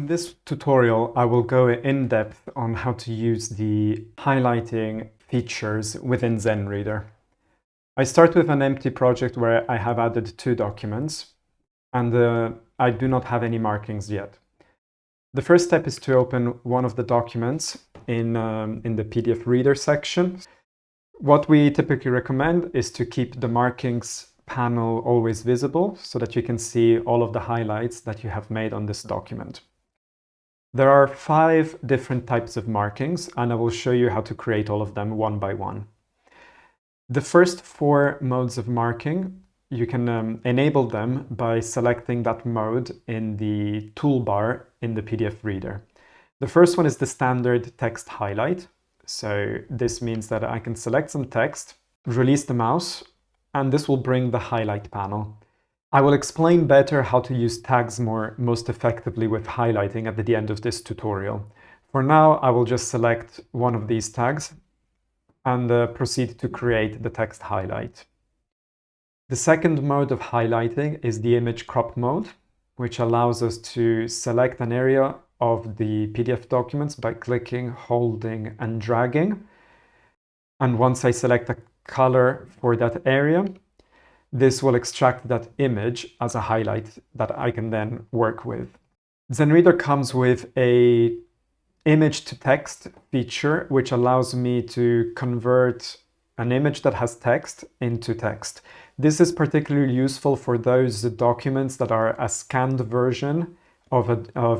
In this tutorial, I will go in depth on how to use the highlighting features within Zenreader. I start with an empty project where I have added 2 documents, and I do not have any markings yet. The first step is to open one of the documents in the PDF reader section. What we typically recommend is to keep the markings panel always visible so that you can see all of the highlights that you have made on this document. There are 5 different types of markings, and I will show you how to create all of them one by one. The first 4 modes of marking, you can enable them by selecting that mode in the toolbar in the PDF reader. The first one is the standard text highlight. So this means that I can select some text, release the mouse, and this will bring the highlight panel. I will explain better how to use tags most effectively with highlighting at the end of this tutorial. For now, I will just select one of these tags and proceed to create the text highlight. The second mode of highlighting is the image crop mode, which allows us to select an area of the PDF documents by clicking, holding, and dragging. And once I select a color for that area, this will extract that image as a highlight that I can then work with. Zenreader comes with an image to text feature, which allows me to convert an image that has text into text. This is particularly useful for those documents that are a scanned version of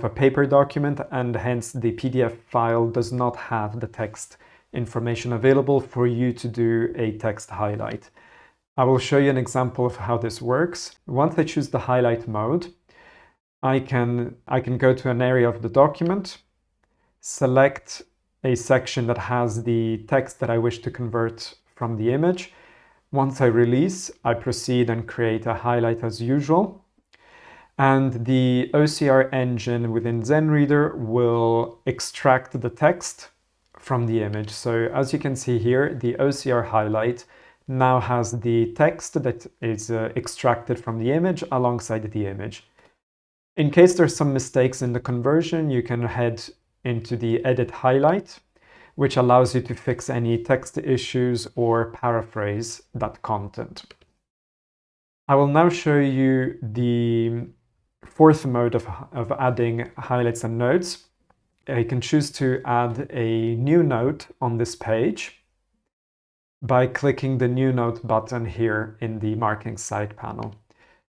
a paper document, and hence the PDF file does not have the text information available for you to do a text highlight. I will show you an example of how this works. Once I choose the highlight mode, I can go to an area of the document, select a section that has the text that I wish to convert from the image. Once I release, I proceed and create a highlight as usual. And the OCR engine within Zenreader will extract the text from the image. So as you can see here, the OCR highlight now has the text that is extracted from the image alongside the image. In case there's some mistakes in the conversion, you can head into the Edit Highlight, which allows you to fix any text issues or paraphrase that content. I will now show you the 4th mode of adding highlights and notes. I can choose to add a new note on this page by clicking the New Note button here in the Marking side panel.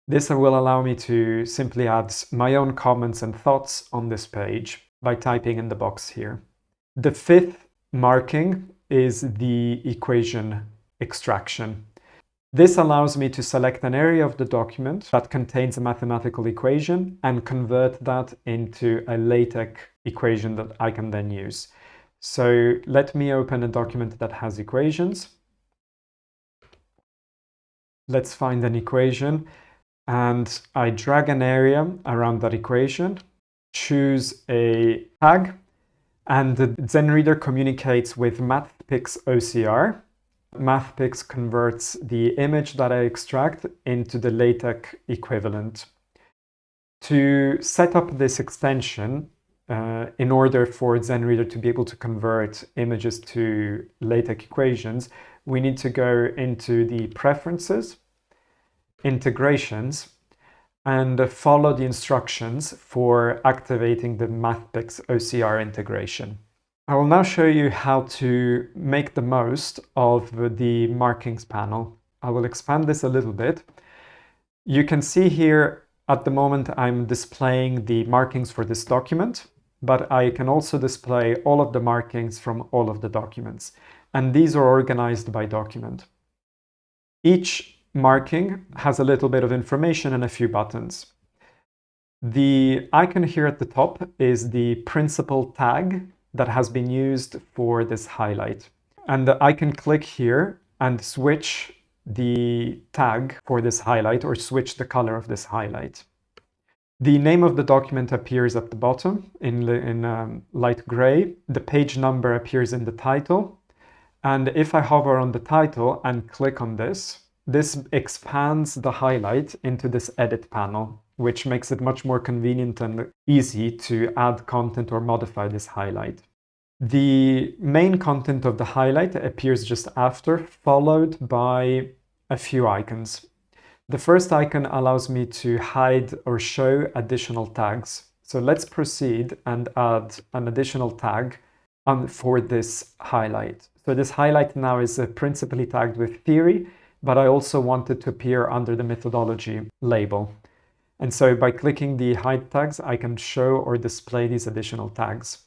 This will allow me to simply add my own comments and thoughts on this page by typing in the box here. The 5th marking is the equation extraction. This allows me to select an area of the document that contains a mathematical equation and convert that into a LaTeX equation that I can then use. So let me open a document that has equations. Let's find an equation, and I drag an area around that equation, choose a tag, and the Zenreader communicates with MathPix OCR. MathPix converts the image that I extract into the LaTeX equivalent. To set up this extension, in order for Zenreader to be able to convert images to LaTeX equations, we need to go into the Preferences, Integrations, and follow the instructions for activating the MathPix OCR integration. I will now show you how to make the most of the markings panel. I will expand this a little bit. You can see here at the moment I'm displaying the markings for this document, but I can also display all of the markings from all of the documents. And these are organized by document. Each marking has a little bit of information and a few buttons. The icon here at the top is the principal tag that has been used for this highlight. And I can click here and switch the tag for this highlight or switch the color of this highlight. The name of the document appears at the bottom in light gray. The page number appears in the title. And if I hover on the title and click on this, this expands the highlight into this edit panel, which makes it much more convenient and easy to add content or modify this highlight. The main content of the highlight appears just after, followed by a few icons. The first icon allows me to hide or show additional tags. So let's proceed and add an additional tag for this highlight. So this highlight now is principally tagged with theory, but I also want it to appear under the methodology label. And so by clicking the hide tags, I can show or display these additional tags.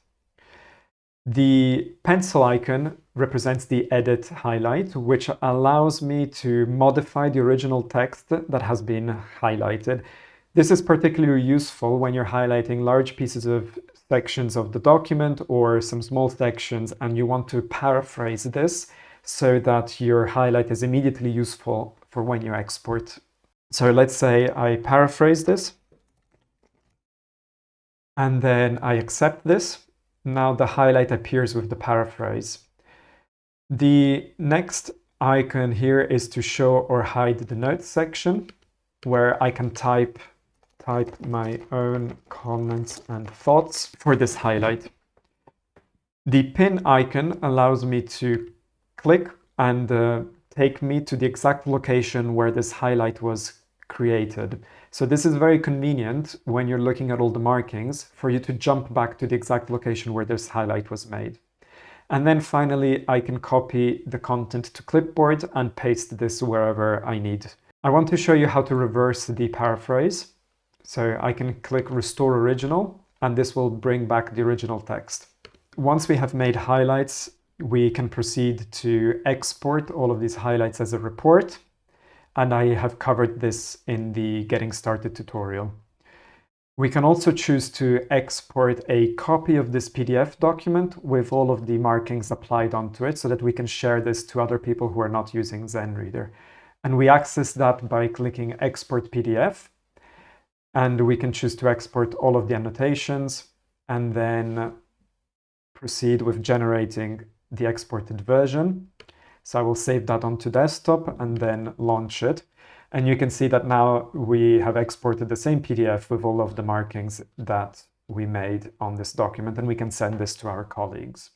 The pencil icon represents the edit highlight, which allows me to modify the original text that has been highlighted. This is particularly useful when you're highlighting large pieces of sections of the document or some small sections and you want to paraphrase this so that your highlight is immediately useful for when you export. So let's say I paraphrase this and then I accept this. Now the highlight appears with the paraphrase. The next icon here is to show or hide the notes section, where I can type my own comments and thoughts for this highlight. The pin icon allows me to click and take me to the exact location where this highlight was created. So this is very convenient when you're looking at all the markings for you to jump back to the exact location where this highlight was made. And then finally, I can copy the content to clipboard and paste this wherever I need. I want to show you how to reverse the paraphrase. So I can click Restore Original, and this will bring back the original text. Once we have made highlights, we can proceed to export all of these highlights as a report. And I have covered this in the Getting Started tutorial. We can also choose to export a copy of this PDF document with all of the markings applied onto it so that we can share this to other people who are not using Zenreader. And we access that by clicking Export PDF. And we can choose to export all of the annotations and then proceed with generating the exported version. So I will save that onto desktop and then launch it. And you can see that now we have exported the same PDF with all of the markings that we made on this document, and we can send this to our colleagues.